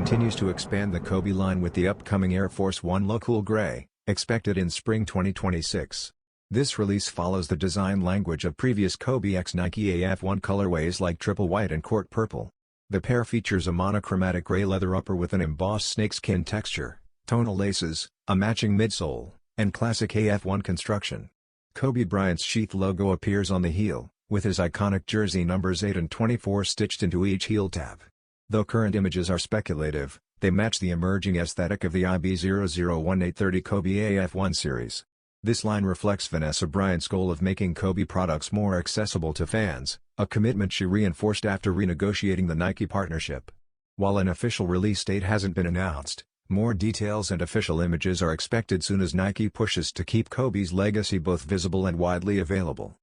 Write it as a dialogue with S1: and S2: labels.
S1: continues to expand the Kobe line with the upcoming Air Force 1 Low Cool Gray, expected in spring 2026. This release follows the design language of previous Kobe x Nike AF1 colorways like Triple White and Court Purple. The pair features a monochromatic gray leather upper with an embossed snakeskin texture, tonal laces, a matching midsole, and classic AF1 construction. Kobe Bryant's sheath logo appears on the heel, with his iconic jersey numbers 8 and 24 stitched into each heel tab. Though current images are speculative, they match the emerging aesthetic of the IB001830 Kobe AF1 series. This line reflects Vanessa Bryant's goal of making Kobe products more accessible to fans, a commitment she reinforced after renegotiating the Nike partnership. While an official release date hasn't been announced, more details and official images are expected soon as Nike pushes to keep Kobe's legacy both visible and widely available.